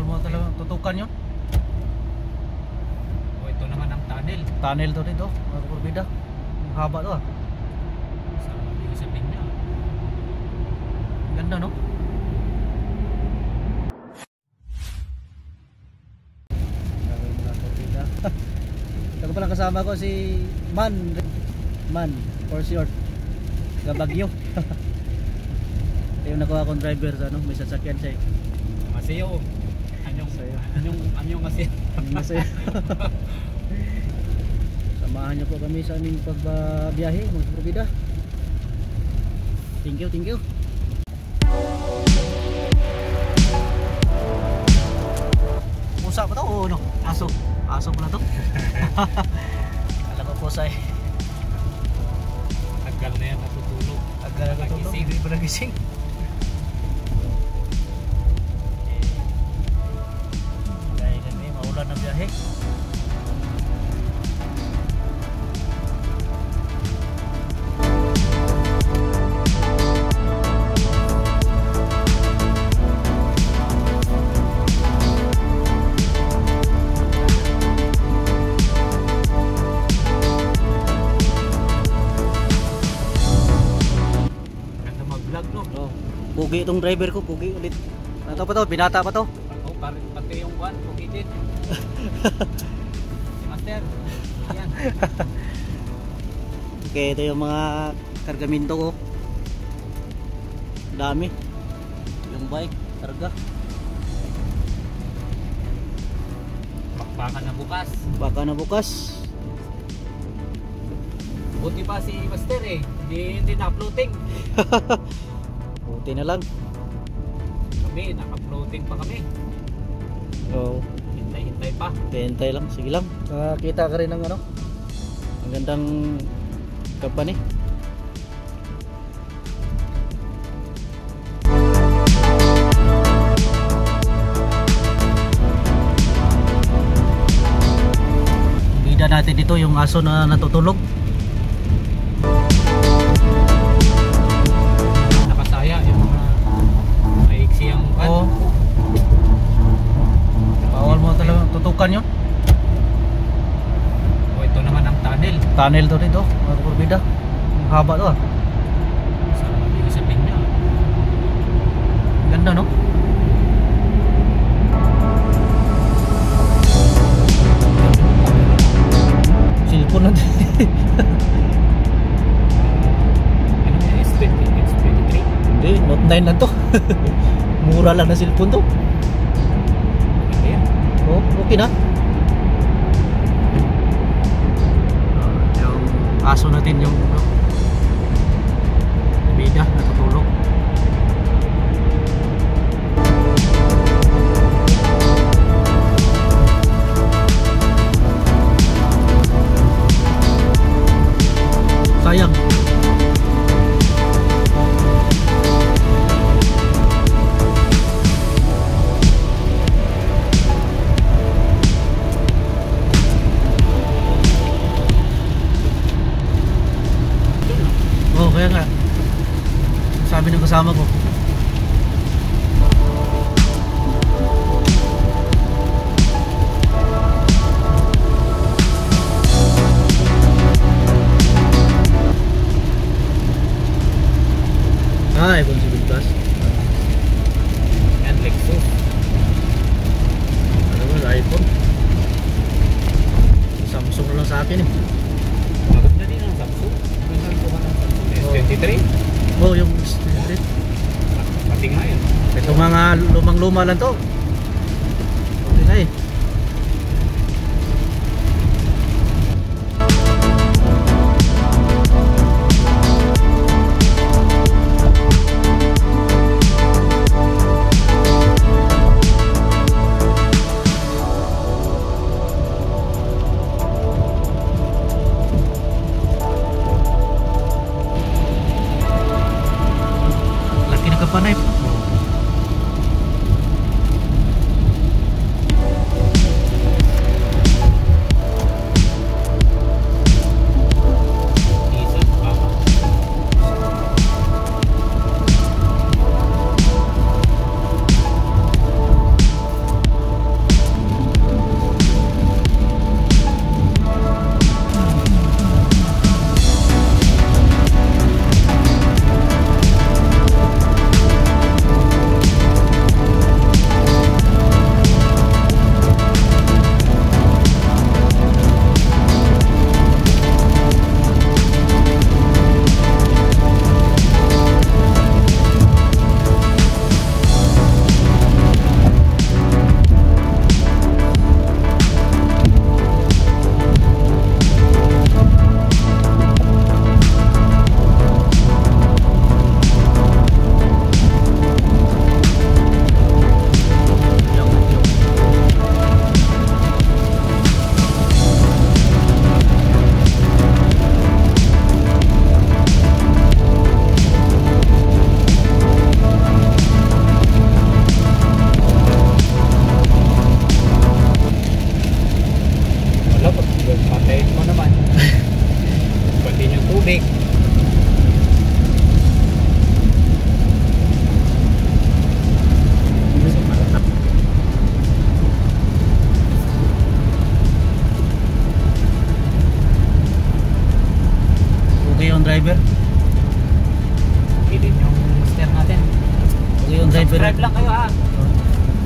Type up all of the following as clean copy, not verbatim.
Bawal mo talaga tutukan yun. O ito naman ang tunnel. Tunnel to dito, mga kurbida. Ang haba to ah. Sa ibig sabihin niya. Ganda no? Mga kurbida. Ito ko palang kasama ko si Man for short. Gabagyo. Ito yung nakuha kong driver sa ano, may sasakyan siya. Maseo. Anyong maseo. Masaya. Samahan niyo po kami sa aming pagbiyahe mga kurbida. Thank you. Pusa pa to o ano? Aso. Aso pala to. Alam ko pusa eh. Tagal na yan natutulog. Tagal na natutulog. Hindi pa nagising. Dahil kami maulan na biyahe. Pugi itong driver ko, pugi ulit. Ano pa to? Binata pa to? Oh, pati yung one, pugi din. Si Master. Yan. Okay, ito yung mga kargamento ko. Dami. Yung bike, karga. Baka na bukas. Baka na bukas. Buti pa si Master eh. Hindi na-floating. Buti na lang. Kami, naka-floating pa kami. Oo. Hintay pa. Hintay lang, sige lang. Kita ka rin ng ano. Ang gandang company. Bida natin dito yung aso na natutulog. Oh. Bawal mo talaga tutukan yun. O ito naman ang tunnel. Tunnel to dito, mga kurbida. Ang haba to ah. Sa ibig sabihin niya. Ganda no? Cellphone natin. Ano yung S23? Hindi, Note 9 na to. Mura lang na cellphone to. Okay. Oh, okay na. Yung aso natin yung bida natutulog. Sayang. Kaya nga sabi ng kasama ko iPhone 7 Plus And Lexus. ano ba iPhone Samsung lang sa akin eh. Maganda din ang Samsung. Maganda ko ng Samsung S23. Oh yung Pati nga yun. ito mga lumang-luma lang to. Okay na eh. Laki na kapanay.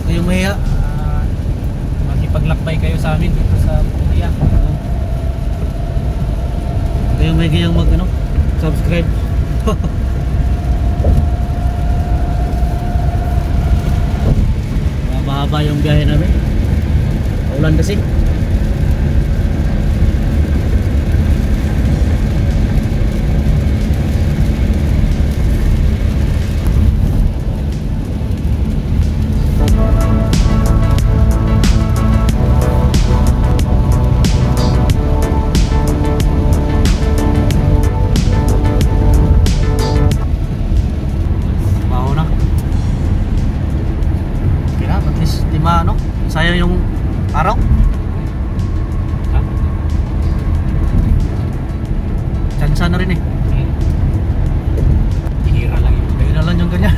kayong mahiya. Makipaglakbay kayo sa amin dito sa Korea. Kayong may gayang mag ano, subscribe. Mahaba yung biyahe namin. Ulan kasi. Baho na. Okay na, at least di ma ano, sayang yung araw. Ha? Tsansa na rin eh. Hihira lang yun. Kaya na lang yung ganyan.